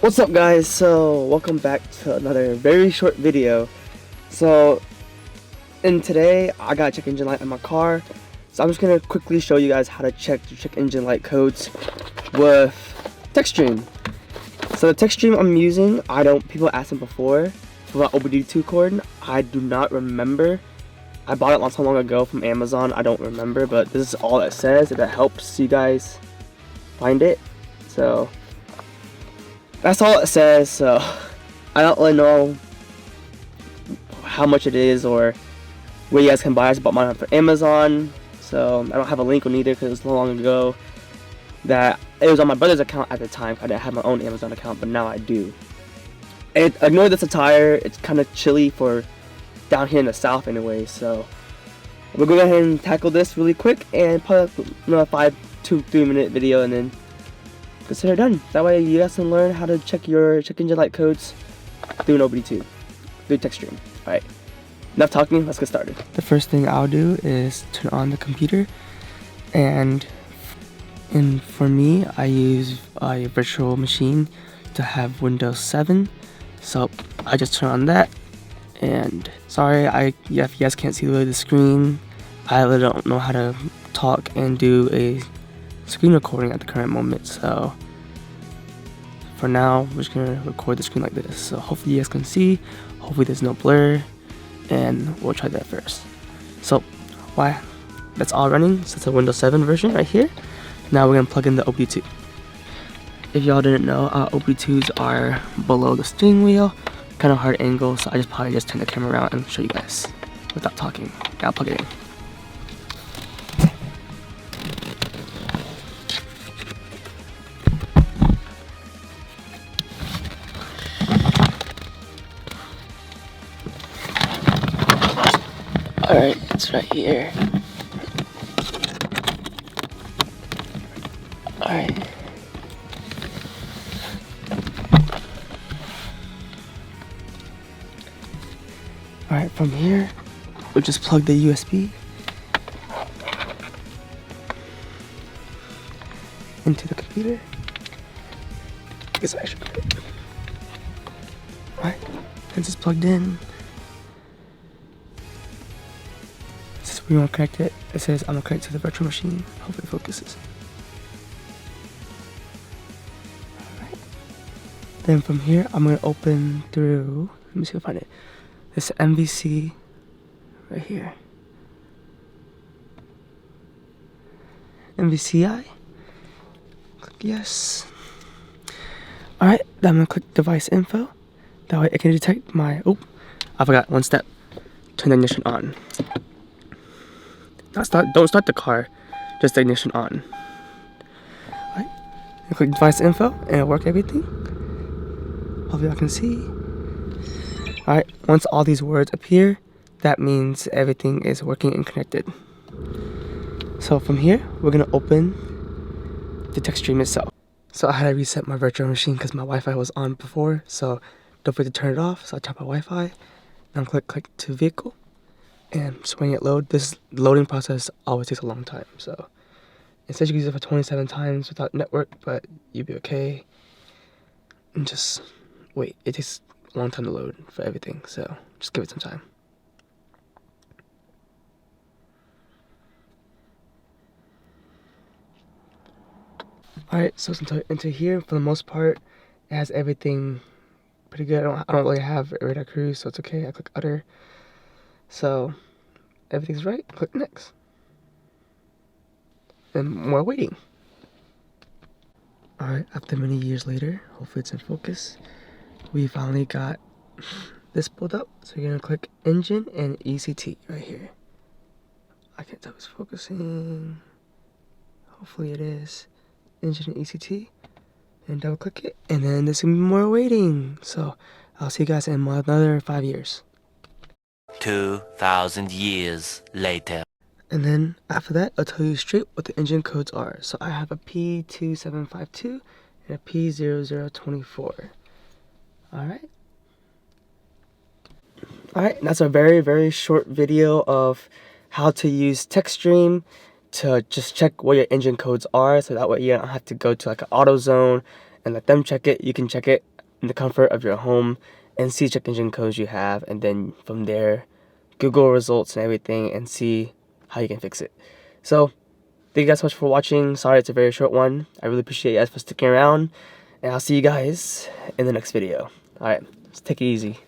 What's up guys? So welcome back to another very short video. And today I got a check engine light on my car, so I'm just gonna quickly show you guys how to check your check engine light codes with TechStream. So the TechStream I'm using, people asked me before for that OBD2 cord. I do not remember. I bought it not so long ago from Amazon. I don't remember, but this is all it says. If that helps you guys find it, so that's all it says. So I don't really know how much it is or where you guys can buy it. I bought mine from Amazon, so I don't have a link on either because it was so long ago that it was on my brother's account at the time. I didn't have my own Amazon account, but now I do. And ignore this attire, it's kind of chilly for down here in the south anyway, so we'll go ahead and tackle this really quick and put up another 2-3 minute video and then consider done. That way you guys can learn how to check your check engine light codes through an OBD2 through TechStream. Alright, enough talking, let's get started. The first thing I'll do is turn on the computer, and for me I use a virtual machine to have Windows 7, so I just turn on that. And sorry, if you guys can't see the screen, I really don't know how to talk and do a screen recording at the current moment, so for now we're just gonna record the screen like this, so hopefully you guys can see, hopefully there's no blur, and we'll try that first. So that's all running, so it's a Windows 7 version right here. Now we're gonna plug in the OBD2. If y'all didn't know, OBD2s are below the steering wheel, kind of hard angle, so I probably just turn the camera around and show you guys without talking. I'll plug it in. Alright, it's right here. Alright. Alright, from here, we'll just plug the USB into the computer. I guess I should put it. Alright, once it's plugged in, this is where you want to connect it. It says I'm going to connect to the virtual machine. Hopefully it focuses. Alright. Then from here, I'm going to open through, let me see if I find it. This MVC right here. MVCI. Click yes. Alright, then I'm gonna click device info. That way it can detect my, I forgot one step. Turn the ignition on. Don't start the car, just the ignition on. Alright, click device info and it'll work everything. Hopefully y'all can see. Alright, once all these words appear, that means everything is working and connected. So from here, we're going to open the TechStream itself. So I had to reset my virtual machine because my Wi-Fi was on before, so don't forget to turn it off. So I turn my Wi-Fi, and click to vehicle, and just waiting it load. This loading process always takes a long time, so it says you can use it for 27 times without network, but you'll be okay. And just wait, it takes a long time to load for everything, so just give it some time. Alright, so into here, for the most part, it has everything pretty good. I don't really have radar cruise, so it's okay. I click utter. So everything's right. Click next. And more waiting. Alright, after many years later, hopefully it's in focus, we finally got this pulled up. So you're gonna click engine and ECT right here. I can't tell if it's focusing. Hopefully it is. Engine and ECT, and double click it, and then there's gonna be more waiting. So I'll see you guys in another 5 years. 2,000 years later. And then after that, I'll tell you straight what the engine codes are. So I have a P2752 and a P0024. Alright, that's a very short video of how to use TechStream to just check what your engine codes are, so that way you don't have to go to like an AutoZone and let them check it. You can check it in the comfort of your home and see check engine codes you have, and then from there Google results and everything and see how you can fix it. So thank you guys so much for watching. Sorry it's a very short one. I really appreciate you guys for sticking around, and I'll see you guys in the next video. Alright, let's take it easy.